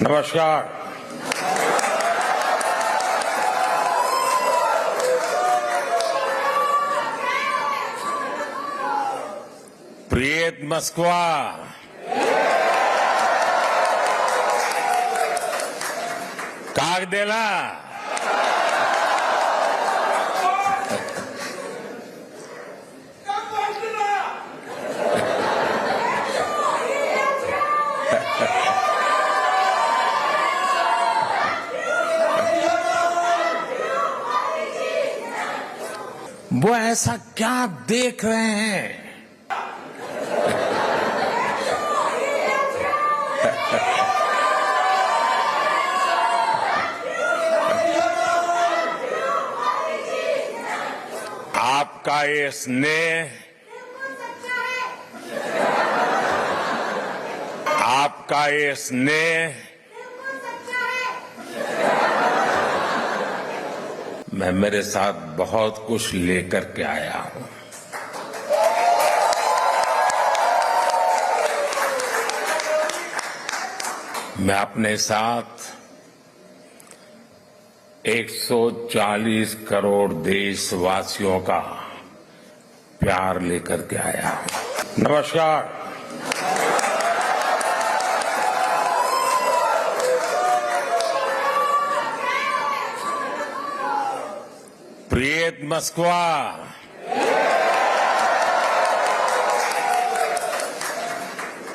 नमस्कार। प्रियत मोस्कवा, как дела? वो ऐसा क्या देख रहे हैं? आपका ये स्नेह, आपका ये स्नेह मैं मेरे साथ बहुत कुछ लेकर के आया हूं। मैं अपने साथ 140 करोड़ देशवासियों का प्यार लेकर के आया हूं। नमस्कार। प्रियत मोस्कवा,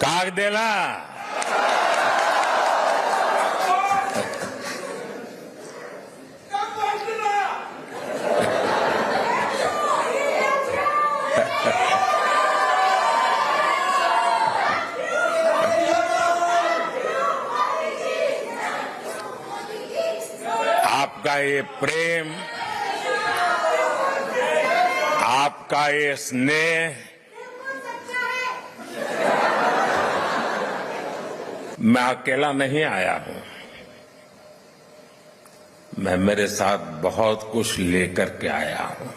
как дела? आपका ये प्रेम, आपका ये स्नेह मैं अकेला नहीं आया हूं। मैं मेरे साथ बहुत कुछ लेकर के आया हूं।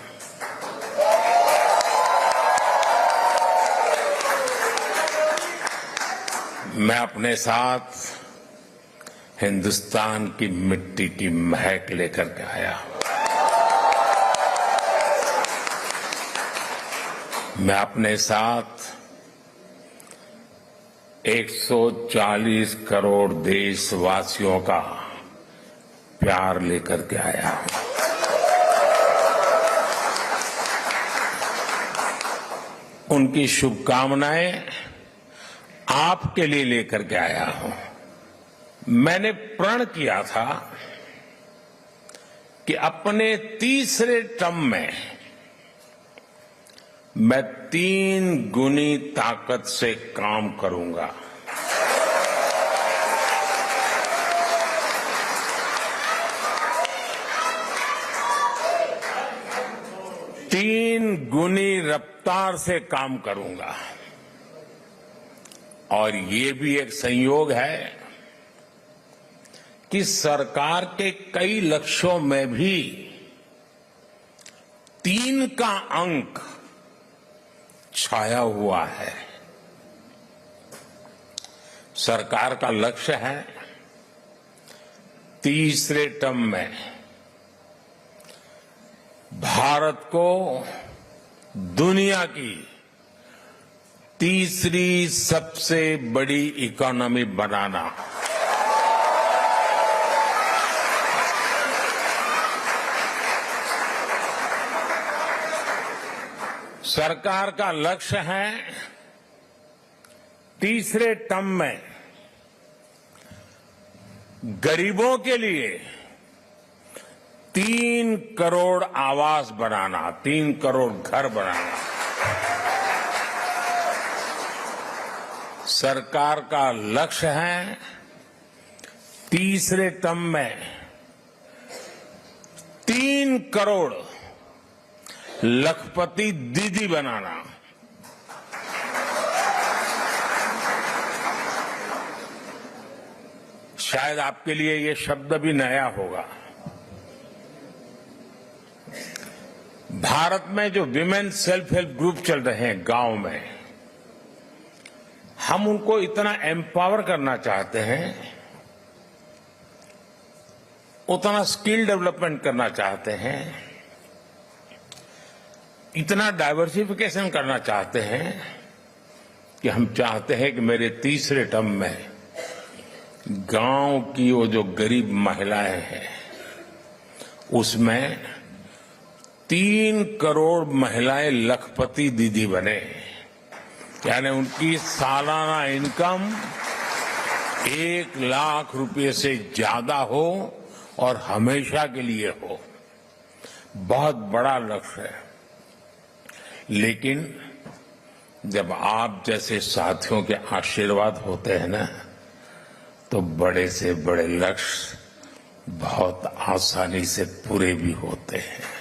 मैं अपने साथ हिंदुस्तान की मिट्टी की महक लेकर के आया हूं। मैं अपने साथ 140 करोड़ देशवासियों का प्यार लेकर के आया हूं। उनकी शुभकामनाएं आपके लिए लेकर के आया हूं। मैंने प्रण किया था कि अपने तीसरे टर्म में मैं 3 गुनी ताकत से काम करूंगा। तीन गुनी रफ्तार से काम करूंगा। और ये भी एक संयोग है कि सरकार के कई लक्ष्यों में भी 3 का अंक छाया हुआ है। सरकार का लक्ष्य है तीसरे टर्म में भारत को दुनिया की तीसरी सबसे बड़ी इकोनॉमी बनाना। सरकार का लक्ष्य है तीसरे टर्म में गरीबों के लिए 3 करोड़ आवास बनाना, 3 करोड़ घर बनाना। सरकार का लक्ष्य है तीसरे टर्म में 3 करोड़ लखपति दीदी बनाना। शायद आपके लिए ये शब्द भी नया होगा। भारत में जो विमेन सेल्फ हेल्प ग्रुप चल रहे हैं गांव में, हम उनको इतना एम्पावर करना चाहते हैं उतना स्किल डेवलपमेंट करना चाहते हैं, इतना डाइवर्सिफिकेशन करना चाहते हैं कि हम चाहते हैं कि मेरे तीसरे टर्म में गांव की वो जो गरीब महिलाएं हैं उसमें 3 करोड़ महिलाएं लखपति दीदी बने, यानी उनकी सालाना इनकम 1 लाख रुपए से ज्यादा हो और हमेशा के लिए हो। बहुत बड़ा लक्ष्य है, लेकिन जब आप जैसे साथियों के आशीर्वाद होते हैं ना, तो बड़े से बड़े लक्ष्य बहुत आसानी से पूरे भी होते हैं।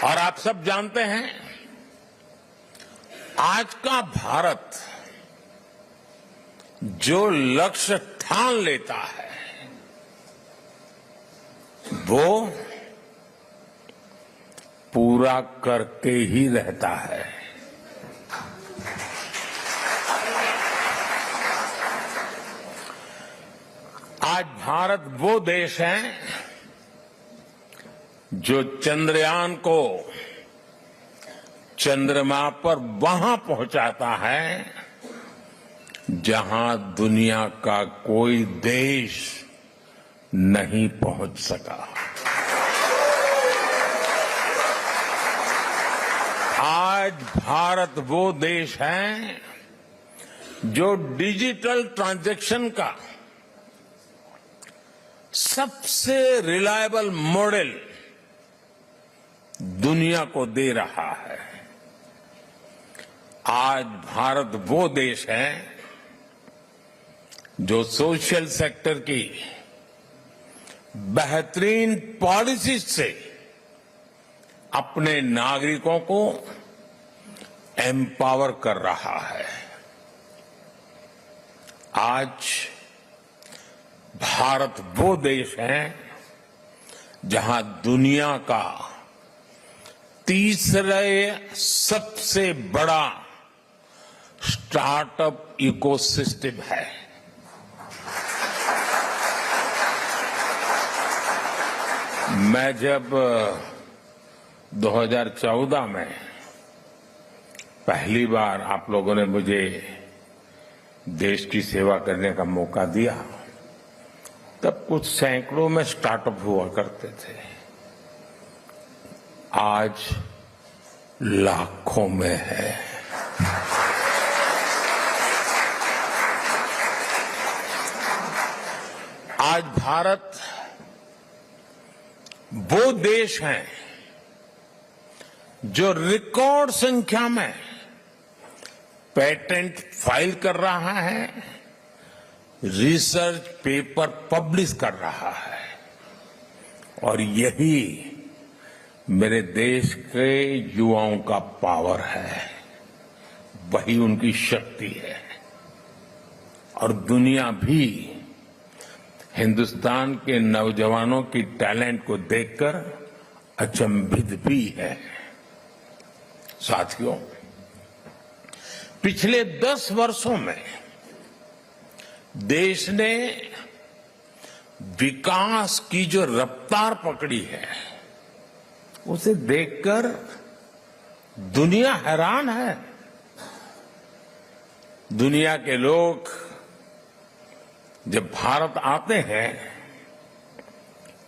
और आप सब जानते हैं, आज का भारत जो लक्ष्य ठान लेता है वो पूरा करके ही रहता है। आज भारत वो देश है जो चंद्रयान को चंद्रमा पर वहां पहुंचाता है जहां दुनिया का कोई देश नहीं पहुंच सका। आज भारत वो देश है जो डिजिटल ट्रांजैक्शन का सबसे रिलायबल मॉडल दुनिया को दे रहा है। आज भारत वो देश है जो सोशल सेक्टर की बेहतरीन पॉलिसी से अपने नागरिकों को एम्पावर कर रहा है। आज भारत वो देश है जहां दुनिया का तीसरे सबसे बड़ा स्टार्टअप इकोसिस्टम है। मैं जब 2014 में पहली बार आप लोगों ने मुझे देश की सेवा करने का मौका दिया, तब कुछ सैकड़ों में स्टार्टअप हुआ करते थे। आज लाखों में है। आज भारत वो देश है जो रिकॉर्ड संख्या में पेटेंट फाइल कर रहा है, रिसर्च पेपर पब्लिश कर रहा है, और यही मेरे देश के युवाओं का पावर है, वही उनकी शक्ति है। और दुनिया भी हिंदुस्तान के नौजवानों की टैलेंट को देखकर अचंभित भी है। साथियों, पिछले 10 वर्षों में देश ने विकास की जो रफ्तार पकड़ी है, उसे देखकर दुनिया हैरान है। दुनिया के लोग जब भारत आते हैं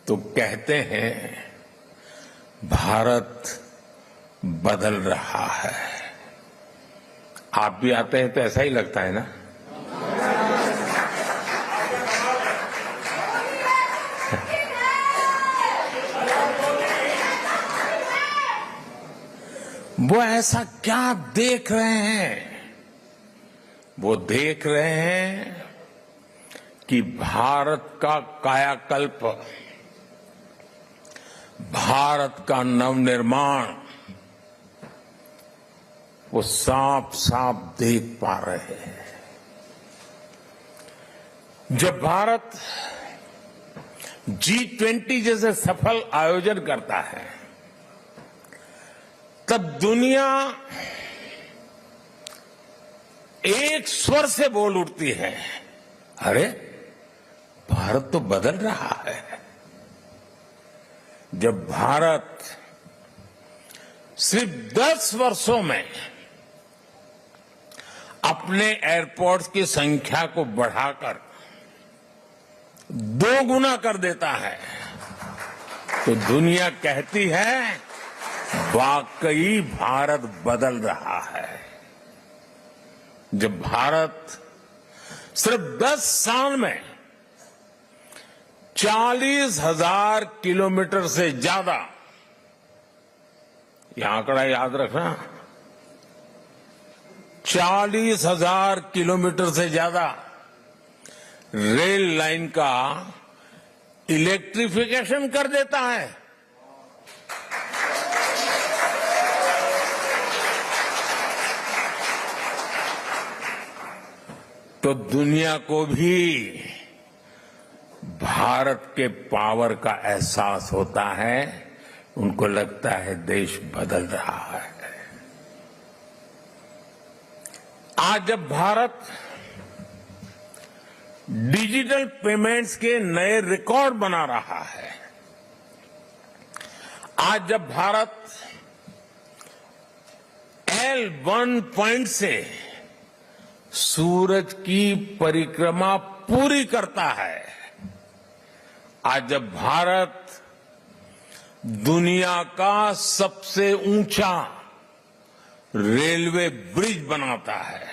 तो कहते हैं भारत बदल रहा है। आप भी आते हैं तो ऐसा ही लगता है ना? वो ऐसा क्या देख रहे हैं? वो देख रहे हैं कि भारत का कायाकल्प, भारत का नवनिर्माण वो साफ साफ देख पा रहे हैं। जब भारत G20 जैसे सफल आयोजन करता है, तब दुनिया एक स्वर से बोल उठती है, अरे भारत तो बदल रहा है। जब भारत सिर्फ 10 वर्षों में अपने एयरपोर्ट्स की संख्या को बढ़ाकर 2 गुना कर देता है, तो दुनिया कहती है वाकई भारत बदल रहा है। जब भारत सिर्फ 10 साल में 40,000 किलोमीटर से ज्यादा, यह आंकड़ा याद रखना, 40,000 किलोमीटर से ज्यादा रेल लाइन का इलेक्ट्रिफिकेशन कर देता है, तो दुनिया को भी भारत के पावर का एहसास होता है। उनको लगता है देश बदल रहा है। आज जब भारत डिजिटल पेमेंट्स के नए रिकॉर्ड बना रहा है, आज जब भारत L1 पॉइंट से सूरज की परिक्रमा पूरी करता है, आज जब भारत दुनिया का सबसे ऊंचा रेलवे ब्रिज बनाता है,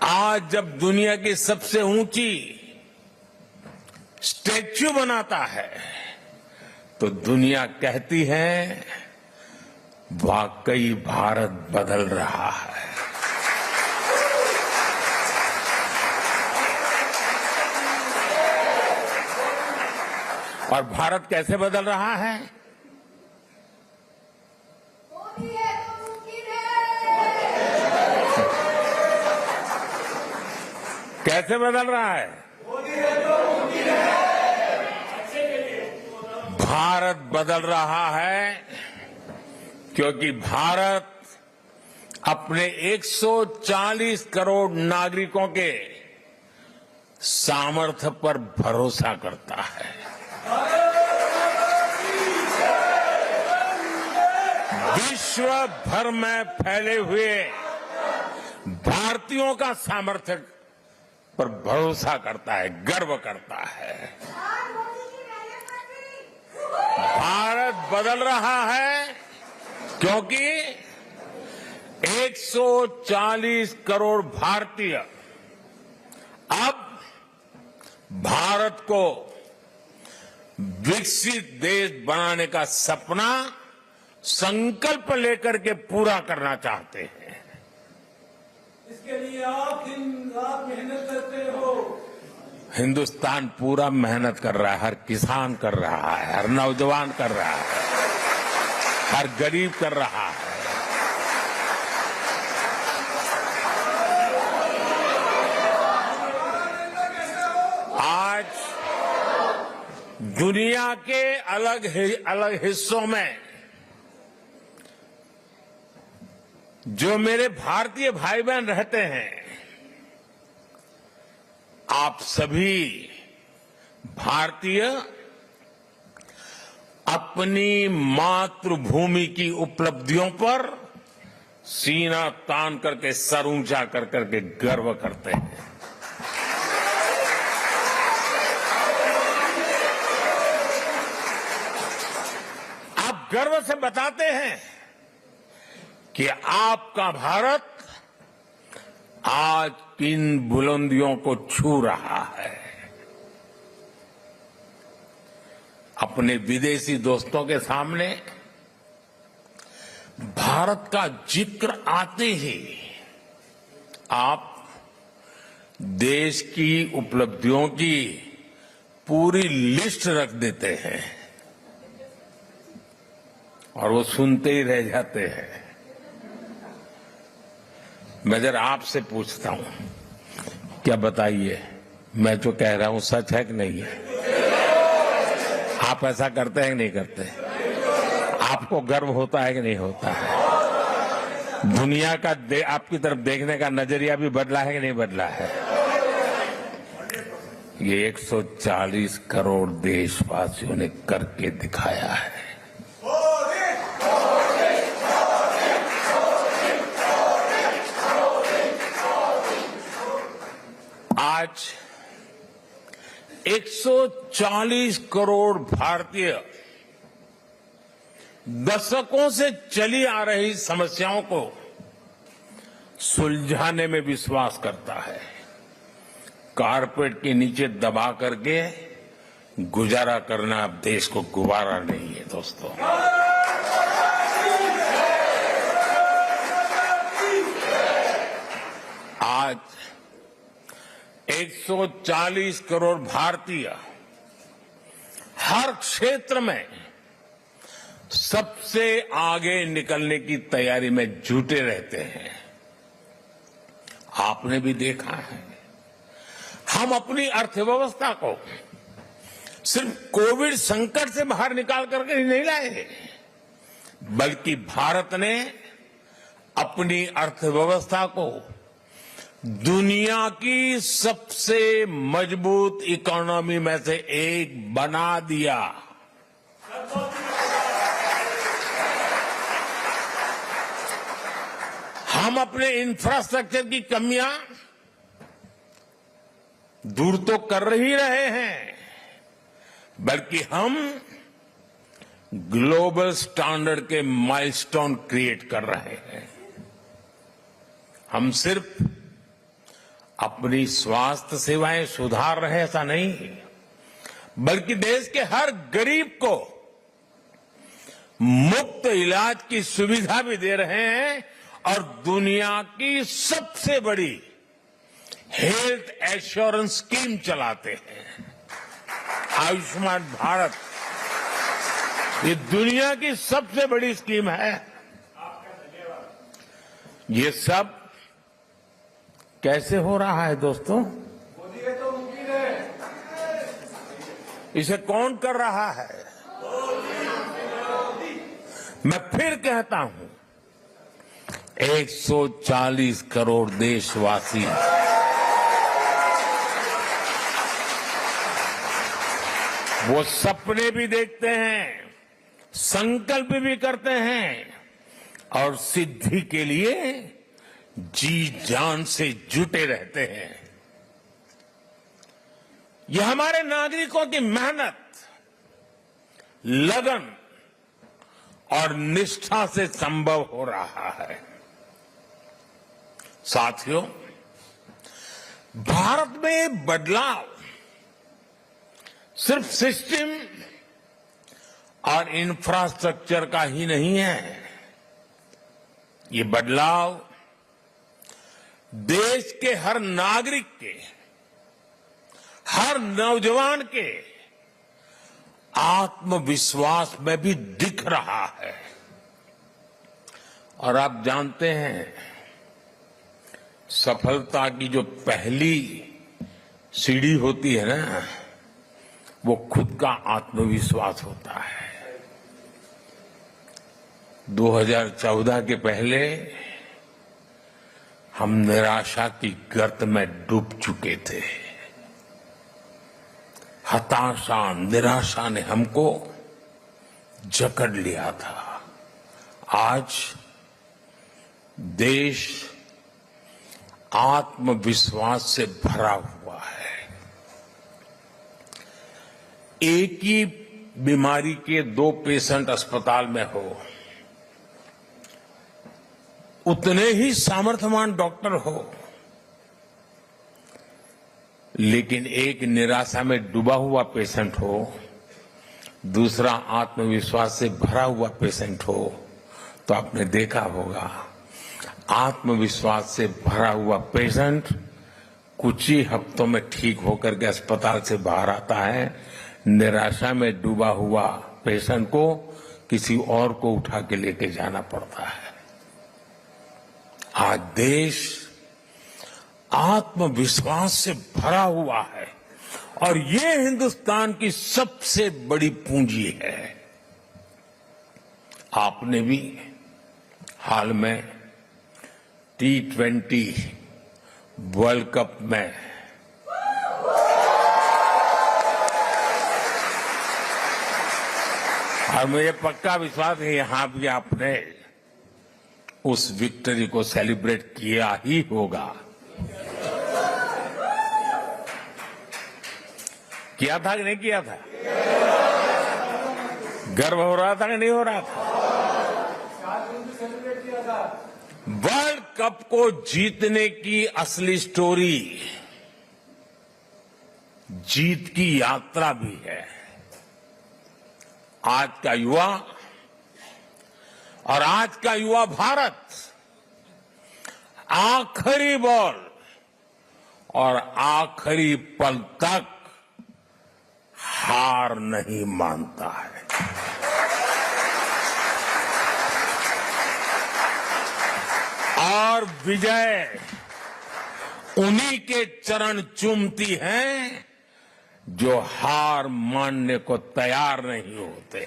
आज जब दुनिया की सबसे ऊंची स्टैच्यू बनाता है, तो दुनिया कहती है वाकई भारत बदल रहा है। और भारत कैसे बदल रहा है? कैसे बदल रहा है? भारत बदल रहा है क्योंकि भारत अपने 140 करोड़ नागरिकों के सामर्थ्य पर भरोसा करता है। विश्व भर में फैले हुए भारतीयों का सामर्थ्य पर भरोसा करता है, गर्व करता है। भारत बदल रहा है क्योंकि 140 करोड़ भारतीय अब भारत को विकसित देश बनाने का सपना संकल्प लेकर के पूरा करना चाहते हैं। इसके लिए आप दिन रात मेहनत करते हो। हिंदुस्तान पूरा मेहनत कर रहा है, हर किसान कर रहा है, हर नौजवान कर रहा है, हर गरीब कर रहा है। आज दुनिया के अलग हिस्सों में जो मेरे भारतीय भाई बहन रहते हैं, आप सभी भारतीय अपनी मातृभूमि की उपलब्धियों पर सीना तान करके, सर ऊंचा कर करके गर्व करते हैं। आप गर्व से बताते हैं कि आपका भारत आज किन बुलंदियों को छू रहा है। अपने विदेशी दोस्तों के सामने भारत का जिक्र आते ही आप देश की उपलब्धियों की पूरी लिस्ट रख देते हैं और वो सुनते ही रह जाते हैं। मैं जरा आपसे पूछता हूं, क्या बताइए, मैं जो कह रहा हूं सच है कि नहीं है? आप ऐसा करते हैं कि नहीं करते? आपको गर्व होता है कि नहीं होता है? दुनिया का आपकी तरफ देखने का नजरिया भी बदला है कि नहीं बदला है? ये 140 करोड़ देशवासियों ने करके दिखाया है। आज 140 करोड़ भारतीय दशकों से चली आ रही समस्याओं को सुलझाने में विश्वास करता है। कारपेट के नीचे दबा करके गुजारा करना अब देश को गुवारा नहीं है दोस्तों। आज 140 करोड़ भारतीय हर क्षेत्र में सबसे आगे निकलने की तैयारी में जुटे रहते हैं। आपने भी देखा है, हम अपनी अर्थव्यवस्था को सिर्फ कोविड संकट से बाहर निकाल करके ही नहीं लाए, बल्कि भारत ने अपनी अर्थव्यवस्था को दुनिया की सबसे मजबूत इकोनॉमी में से एक बना दिया। हम अपने इंफ्रास्ट्रक्चर की कमियां दूर तो कर ही रहे हैं, बल्कि हम ग्लोबल स्टैंडर्ड के माइलस्टोन क्रिएट कर रहे हैं। हम सिर्फ अपनी स्वास्थ्य सेवाएं सुधार रहे ऐसा नहीं, बल्कि देश के हर गरीब को मुफ्त इलाज की सुविधा भी दे रहे हैं और दुनिया की सबसे बड़ी हेल्थ एश्योरेंस स्कीम चलाते हैं। आयुष्मान भारत ये दुनिया की सबसे बड़ी स्कीम है। ये सब कैसे हो रहा है दोस्तों? मोदी है तो मुमकिन है। इसे कौन कर रहा है? मैं फिर कहता हूं, 140 करोड़ देशवासी वो सपने भी देखते हैं, संकल्प भी करते हैं और सिद्धि के लिए जी जान से जुटे रहते हैं। यह हमारे नागरिकों की मेहनत, लगन और निष्ठा से संभव हो रहा है। साथियों, भारत में बदलाव सिर्फ सिस्टम और इंफ्रास्ट्रक्चर का ही नहीं है। ये बदलाव देश के हर नागरिक के, हर नौजवान के आत्मविश्वास में भी दिख रहा है। और आप जानते हैं, सफलता की जो पहली सीढ़ी होती है ना, वो खुद का आत्मविश्वास होता है। 2014 के पहले हम निराशा की गर्त में डूब चुके थे। हताशा, निराशा ने हमको जकड़ लिया था। आज देश आत्मविश्वास से भरा हुआ है। एक ही बीमारी के 2 पेशेंट अस्पताल में हो, उतने ही सामर्थ्यवान डॉक्टर हो, लेकिन एक निराशा में डूबा हुआ पेशेंट हो, दूसरा आत्मविश्वास से भरा हुआ पेशेंट हो, तो आपने देखा होगा आत्मविश्वास से भरा हुआ पेशेंट कुछ ही हफ्तों में ठीक होकर के अस्पताल से बाहर आता है। निराशा में डूबा हुआ पेशेंट को किसी और को उठा के लेके जाना पड़ता है। आज देश आत्मविश्वास से भरा हुआ है और ये हिंदुस्तान की सबसे बड़ी पूंजी है। आपने भी हाल में T20 वर्ल्ड कप में और मुझे पक्का विश्वास है यहां भी आपने उस विक्ट्री को सेलिब्रेट किया ही होगा। किया था कि नहीं किया था? गर्व हो रहा था कि नहीं हो रहा था? वर्ल्ड कप को जीतने की असली स्टोरी जीत की यात्रा भी है। आज का युवा और आज का युवा भारत आखिरी बॉल और आखिरी पल तक हार नहीं मानता है। और विजय उन्हीं के चरण चूमती है जो हार मानने को तैयार नहीं होते।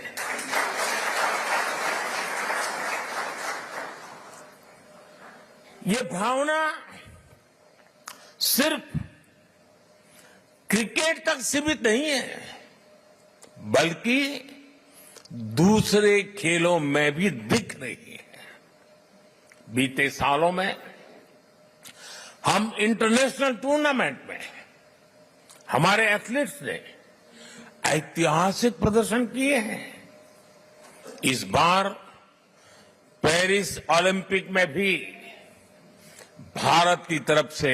ये भावना सिर्फ क्रिकेट तक सीमित नहीं है, बल्कि दूसरे खेलों में भी दिख रही है। बीते सालों में हम इंटरनेशनल टूर्नामेंट में हमारे एथलीट्स ने ऐतिहासिक प्रदर्शन किए हैं। इस बार पेरिस ओलंपिक में भी भारत की तरफ से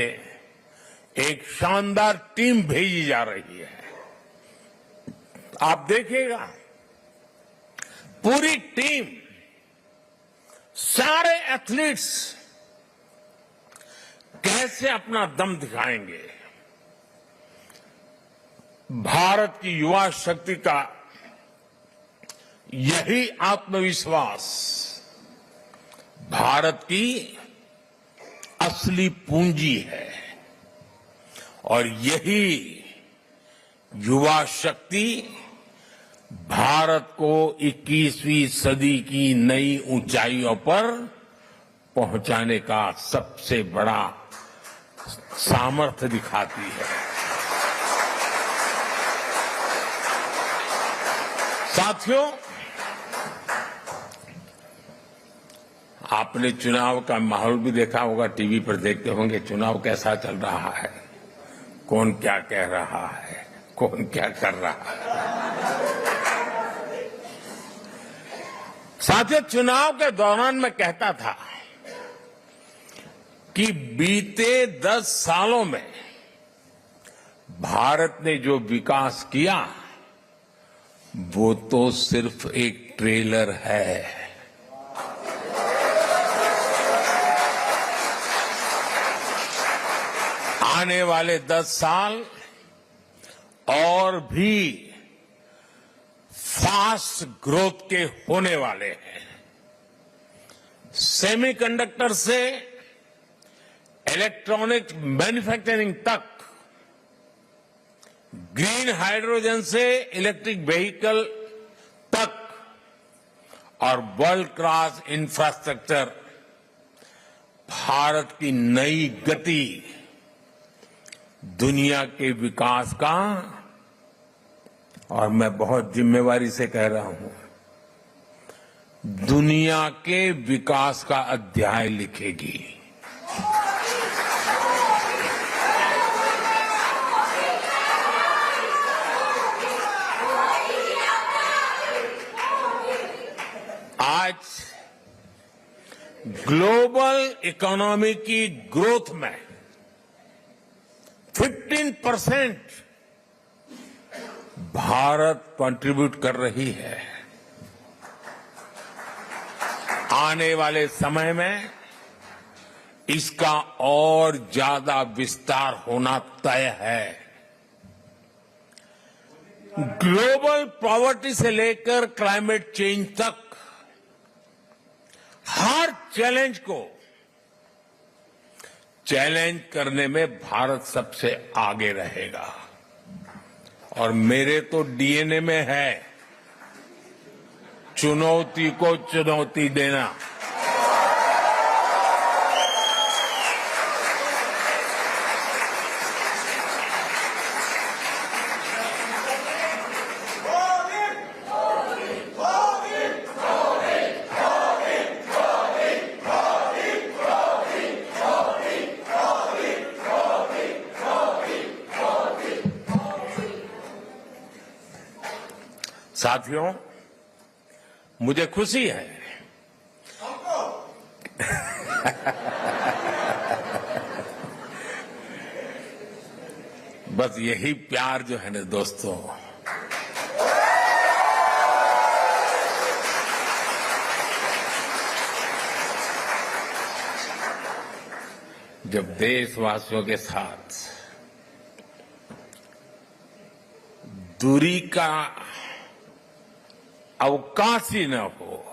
एक शानदार टीम भेजी जा रही है। आप देखिएगा, पूरी टीम, सारे एथलीट्स कैसे अपना दम दिखाएंगे। भारत की युवा शक्ति का यही आत्मविश्वास भारत की असली पूंजी है और यही युवा शक्ति भारत को 21वीं सदी की नई ऊंचाइयों पर पहुंचाने का सबसे बड़ा सामर्थ्य दिखाती है। साथियों, आपने चुनाव का माहौल भी देखा होगा, टीवी पर देखते होंगे चुनाव कैसा चल रहा है, कौन क्या कह रहा है, कौन क्या कर रहा है। साथियों, चुनाव के दौरान मैं कहता था कि बीते 10 सालों में भारत ने जो विकास किया वो तो सिर्फ एक ट्रेलर है। आने वाले 10 साल और भी फास्ट ग्रोथ के होने वाले हैं। सेमीकंडक्टर से इलेक्ट्रॉनिक मैन्युफैक्चरिंग तक, ग्रीन हाइड्रोजन से इलेक्ट्रिक व्हीकल तक और वर्ल्ड क्लास इंफ्रास्ट्रक्चर, भारत की नई गति दुनिया के विकास का, और मैं बहुत जिम्मेवारी से कह रहा हूं, दुनिया के विकास का अध्याय लिखेगी। आज ग्लोबल इकोनॉमी की ग्रोथ में 15% भारत कंट्रीब्यूट कर रही है। आने वाले समय में इसका और ज्यादा विस्तार होना तय है। ग्लोबल पॉवर्टी से लेकर क्लाइमेट चेंज तक हर चैलेंज को चैलेंज करने में भारत सबसे आगे रहेगा और मेरे तो डीएनए में है चुनौती को चुनौती देना। साथियों, मुझे खुशी है बस यही प्यार जो है ना दोस्तों, जब देशवासियों के साथ दूरी का अवकाश ही न हो,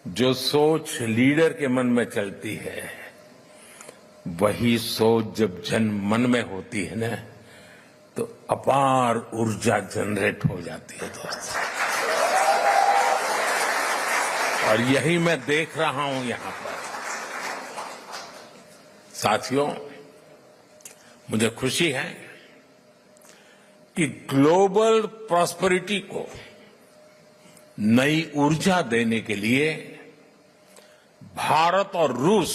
जो सोच लीडर के मन में चलती है वही सोच जब जन मन में होती है ना, तो अपार ऊर्जा जनरेट हो जाती है दोस्तों। और यही मैं देख रहा हूं यहां पर। साथियों, मुझे खुशी है कि ग्लोबल प्रॉस्पेरिटी को नई ऊर्जा देने के लिए भारत और रूस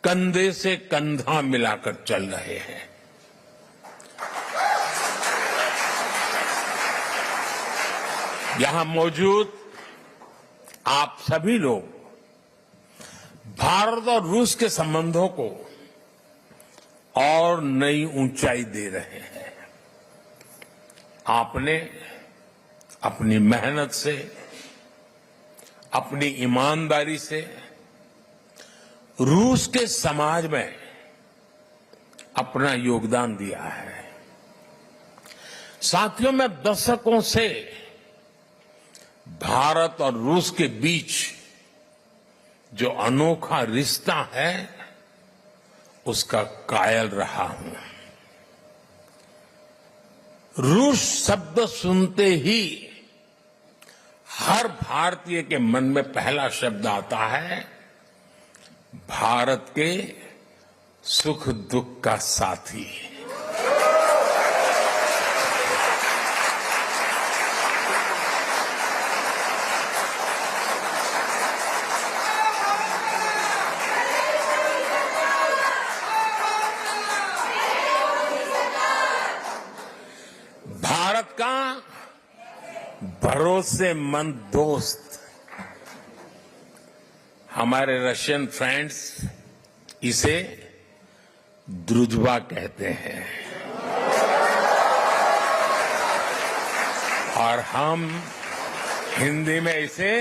कंधे से कंधा मिलाकर चल रहे हैं। यहां मौजूद आप सभी लोग भारत और रूस के संबंधों को और नई ऊंचाई दे रहे हैं। आपने अपनी मेहनत से, अपनी ईमानदारी से रूस के समाज में अपना योगदान दिया है। साथियों, मैं दशकों से भारत और रूस के बीच जो अनोखा रिश्ता है उसका कायल रहा हूं। रूस शब्द सुनते ही हर भारतीय के मन में पहला शब्द आता है भारत के सुख दुख का साथी। भारत का भरोसेमंद दोस्त, हमारे रशियन फ्रेंड्स इसे द्रुजबा कहते हैं और हम हिंदी में इसे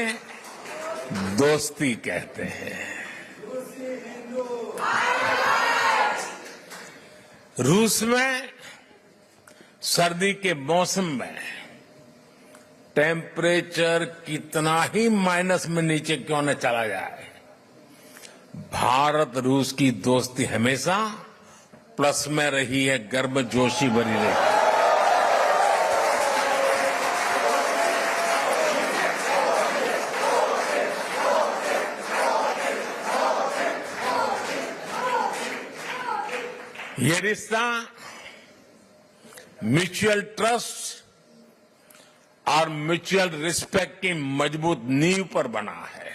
दोस्ती कहते हैं। रूस में सर्दी के मौसम में टेम्परेचर कितना ही माइनस में नीचे क्यों न चला जाए, भारत रूस की दोस्ती हमेशा प्लस में रही है, गर्मजोशी बनी रही। ये रिश्ता म्यूचुअल ट्रस्ट और म्यूचुअल रिस्पेक्ट की मजबूत नींव पर बना है।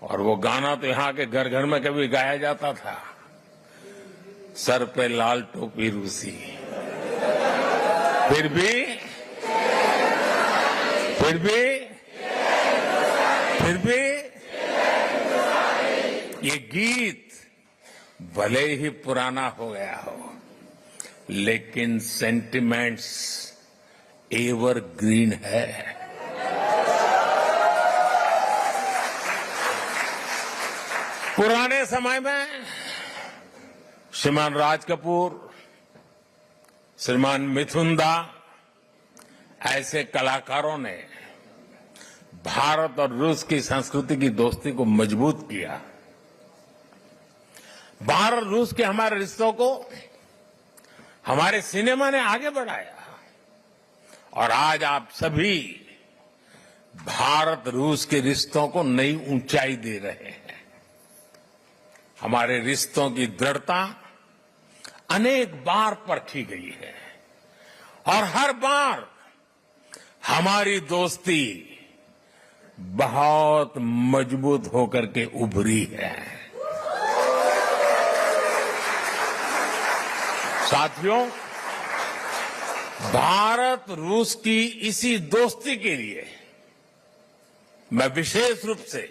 और वो गाना तो यहां के घर घर में कभी गाया जाता था, सर पे लाल टोपी रूसी, फिर भी ये गीत भले ही पुराना हो गया हो, लेकिन सेंटिमेंट्स एवरग्रीन है। पुराने समय में श्रीमान राज कपूर, श्रीमान मिथुन दा ऐसे कलाकारों ने भारत और रूस की संस्कृति की दोस्ती को मजबूत किया। भारत रूस के हमारे रिश्तों को हमारे सिनेमा ने आगे बढ़ाया और आज आप सभी भारत रूस के रिश्तों को नई ऊंचाई दे रहे हैं। हमारे रिश्तों की दृढ़ता अनेक बार परखी गई है और हर बार हमारी दोस्ती बहुत मजबूत होकर के उभरी है। साथियों, भारत रूस की इसी दोस्ती के लिए मैं विशेष रूप से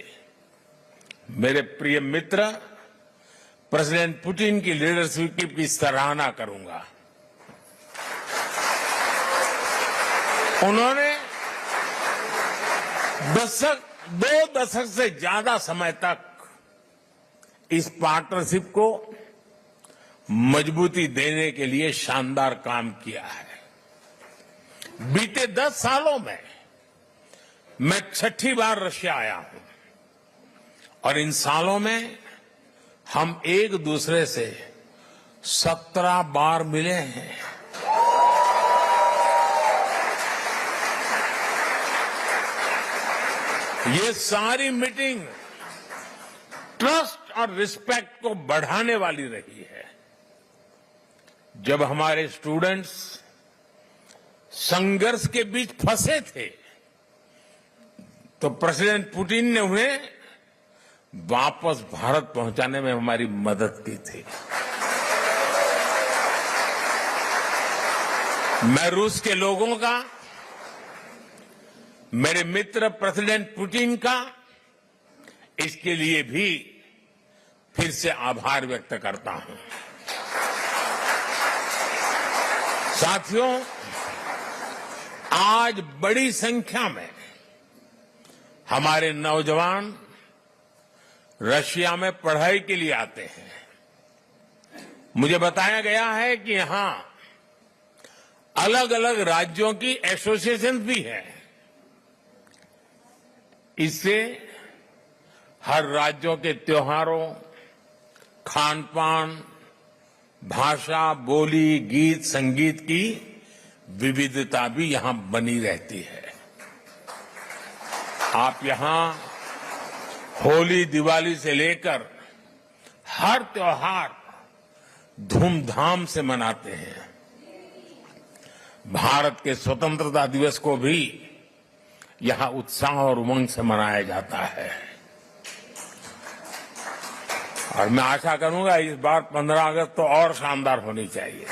मेरे प्रिय मित्र प्रेसिडेंट पुतिन की लीडरशिप की सराहना करूंगा। उन्होंने दो दशक से ज्यादा समय तक इस पार्टनरशिप को मजबूती देने के लिए शानदार काम किया है। बीते 10 सालों में मैं 6ठी बार रशिया आया हूं और इन सालों में हम एक दूसरे से 17 बार मिले हैं। ये सारी मीटिंग ट्रस्ट और रिस्पेक्ट को बढ़ाने वाली रही है। जब हमारे स्टूडेंट्स संघर्ष के बीच फंसे थे तो प्रेसिडेंट पुतिन ने उन्हें वापस भारत पहुंचाने में हमारी मदद की थी। मैं रूस के लोगों का, मेरे मित्र प्रेसिडेंट पुतिन का इसके लिए भी फिर से आभार व्यक्त करता हूं। साथियों, आज बड़ी संख्या में हमारे नौजवान रशिया में पढ़ाई के लिए आते हैं। मुझे बताया गया है कि यहां अलग अलग राज्यों की एसोसिएशन भी है। इससे हर राज्यों के त्योहारों, खान पान, भाषा, बोली, गीत, संगीत की विविधता भी यहां बनी रहती है। आप यहां होली, दिवाली से लेकर हर त्योहार धूमधाम से मनाते हैं। भारत के स्वतंत्रता दिवस को भी यहां उत्साह और उमंग से मनाया जाता है और मैं आशा करूंगा इस बार 15 अगस्त तो और शानदार होनी चाहिए।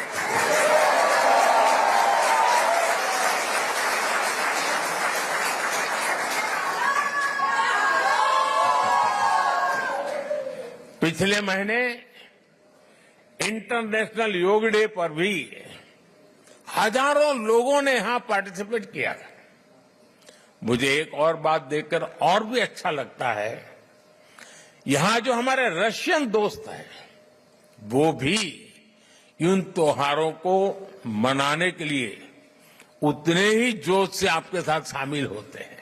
पिछले महीने इंटरनेशनल योग डे पर भी हजारों लोगों ने यहां पार्टिसिपेट किया। मुझे एक और बात देखकर और भी अच्छा लगता है, यहां जो हमारे रशियन दोस्त हैं वो भी इन त्योहारों को मनाने के लिए उतने ही जोश से आपके साथ शामिल होते हैं।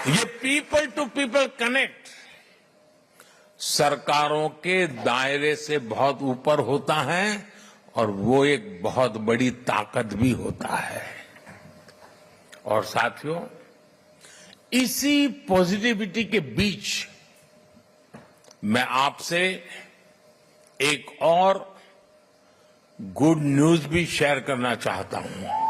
ये पीपल टू पीपल कनेक्ट सरकारों के दायरे से बहुत ऊपर होता है और वो एक बहुत बड़ी ताकत भी होता है। और साथियों, इसी पॉजिटिविटी के बीच मैं आपसे एक और गुड न्यूज भी शेयर करना चाहता हूं।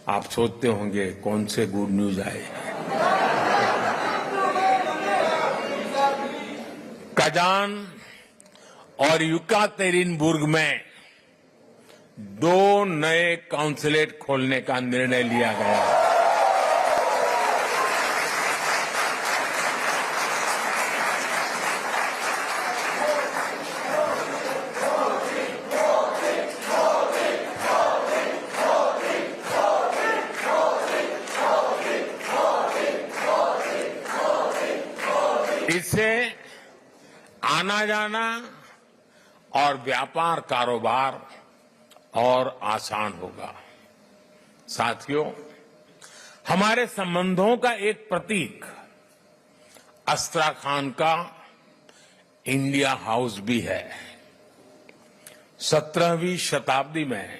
आप सोचते होंगे कौन से गुड न्यूज आए। कजान और युकातेरिनबुर्ग में 2 नए काउंसलेट खोलने का निर्णय लिया गया। इससे आना जाना और व्यापार कारोबार और आसान होगा। साथियों, हमारे संबंधों का एक प्रतीक अस्त्राखान का इंडिया हाउस भी है। 17वीं शताब्दी में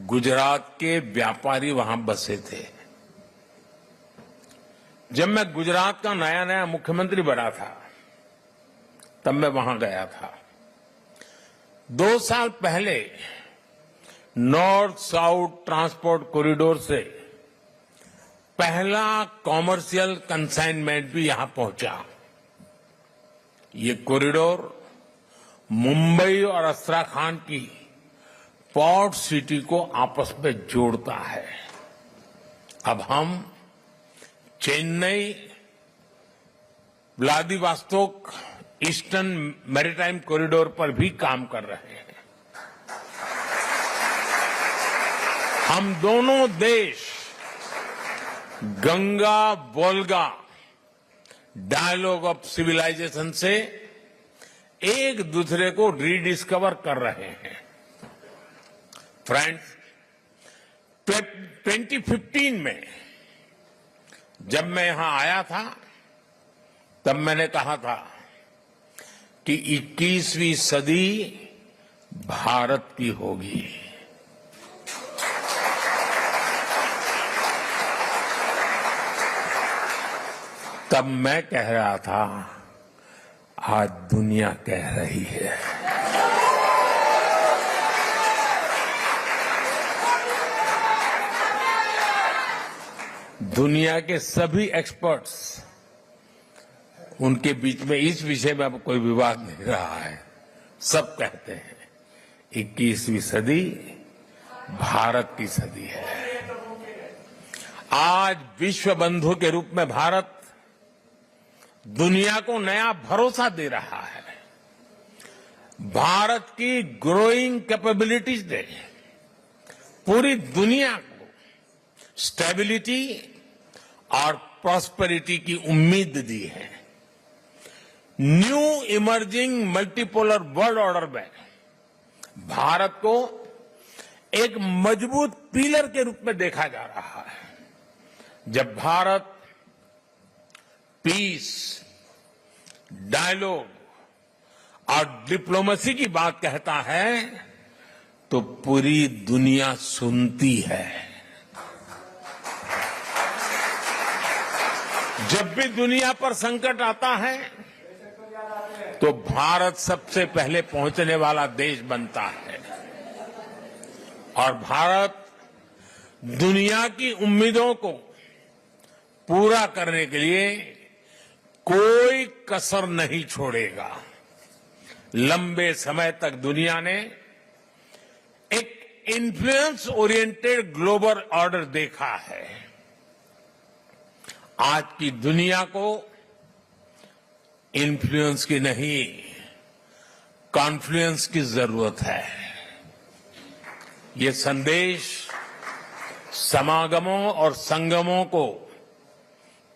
गुजरात के व्यापारी वहां बसे थे। जब मैं गुजरात का नया नया मुख्यमंत्री बना था तब मैं वहां गया था। 2 साल पहले नॉर्थ साउथ ट्रांसपोर्ट कॉरिडोर से पहला कॉमर्शियल कंसाइनमेंट भी यहां पहुंचा। ये कॉरिडोर मुंबई और अस्ट्राखान की पोर्ट सिटी को आपस में जोड़ता है। अब हम Chennai Vladivostok Eastern Maritime Corridor पर भी काम कर रहे हैं। हम दोनों देश Ganga Volga Dialogue of Civilisation से एक दूसरे को रीडिस्कवर कर रहे हैं। फ्रेंड्स, 2015 में जब मैं यहां आया था तब मैंने कहा था कि 21वीं सदी भारत की होगी। तब मैं कह रहा था, आज दुनिया कह रही है। दुनिया के सभी एक्सपर्ट्स, उनके बीच में इस विषय में अब कोई विवाद नहीं रहा है। सब कहते हैं 21वीं सदी भारत की सदी है। आज विश्व बंधु के रूप में भारत दुनिया को नया भरोसा दे रहा है। भारत की ग्रोइंग कैपेबिलिटीज ने पूरी दुनिया को स्टेबिलिटी और प्रॉस्पेरिटी की उम्मीद दी है। New emerging multipolar world order में भारत को एक मजबूत पिलर के रूप में देखा जा रहा है। जब भारत पीस, डायलॉग और डिप्लोमेसी की बात कहता है तो पूरी दुनिया सुनती है। जब भी दुनिया पर संकट आता है तो भारत सबसे पहले पहुंचने वाला देश बनता है और भारत दुनिया की उम्मीदों को पूरा करने के लिए कोई कसर नहीं छोड़ेगा। लंबे समय तक दुनिया ने एक इन्फ्लुएंस ओरिएंटेड ग्लोबल ऑर्डर देखा है। आज की दुनिया को इन्फ्लुएंस की नहीं, कॉन्फ्लुएंस की जरूरत है। ये संदेश समागमों और संगमों को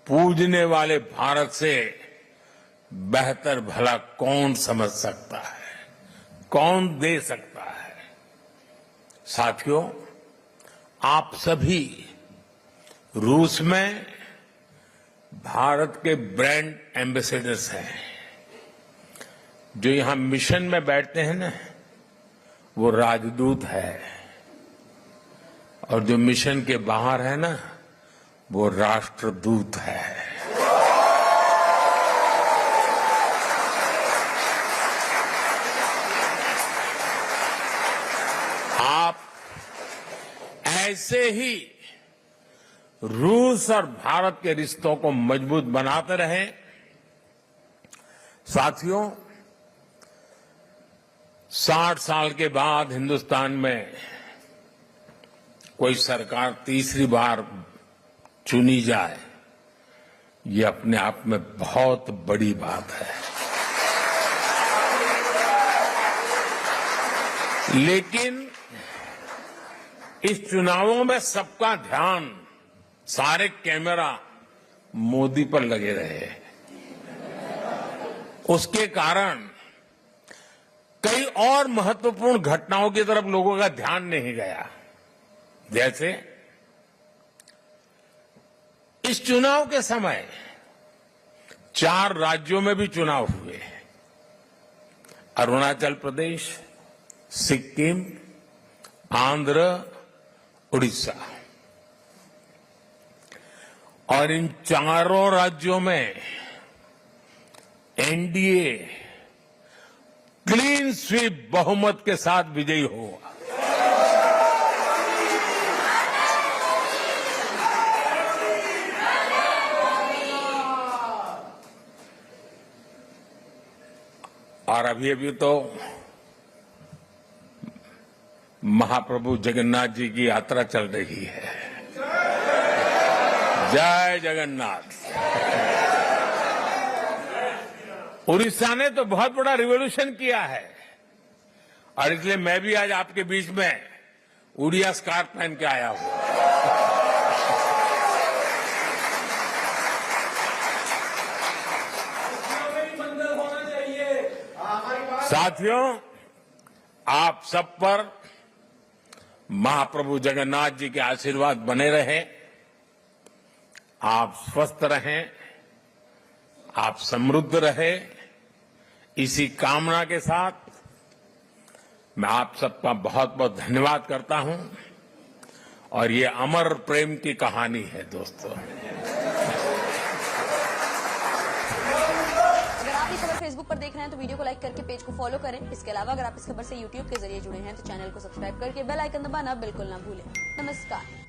पूजने वाले भारत से बेहतर भला कौन समझ सकता है, कौन दे सकता है। साथियों, आप सभी रूस में भारत के ब्रांड एम्बेसडर्स हैं। जो यहां मिशन में बैठते हैं ना, वो राजदूत है, और जो मिशन के बाहर है ना, वो राष्ट्रदूत है। आप ऐसे ही रूस और भारत के रिश्तों को मजबूत बनाते रहें। साथियों, 60 साल के बाद हिंदुस्तान में कोई सरकार तीसरी बार चुनी जाए, ये अपने आप में बहुत बड़ी बात है। लेकिन इस चुनावों में सबका ध्यान, सारे कैमरा मोदी पर लगे रहे। उसके कारण कई और महत्वपूर्ण घटनाओं की तरफ लोगों का ध्यान नहीं गया। जैसे इस चुनाव के समय 4 राज्यों में भी चुनाव हुए। अरुणाचल प्रदेश, सिक्किम, आंध्र, उड़ीसा। और इन चारों राज्यों में एनडीए क्लीन स्वीप बहुमत के साथ विजयी हुआ। और अभी अभी तो महाप्रभु जगन्नाथ जी की यात्रा चल रही है। जय जगन्नाथ। उड़ीसा ने तो बहुत बड़ा रिवॉल्यूशन किया है और इसलिए मैं भी आज आपके बीच में उड़िया स्कार्फ पहन के आया हूं। मंदिर होना चाहिए। साथियों, आप सब पर महाप्रभु जगन्नाथ जी के आशीर्वाद बने रहे। आप स्वस्थ रहें, आप समृद्ध रहे, इसी कामना के साथ मैं आप सबका बहुत बहुत धन्यवाद करता हूं। और ये अमर प्रेम की कहानी है दोस्तों। अगर आप ये खबर फेसबुक पर देख रहे हैं तो वीडियो को लाइक करके पेज को फॉलो करें। इसके अलावा अगर आप इस खबर से यूट्यूब के जरिए जुड़े हैं तो चैनल को सब्सक्राइब करके बेल आइकन दबाना बिल्कुल ना भूलें। नमस्कार।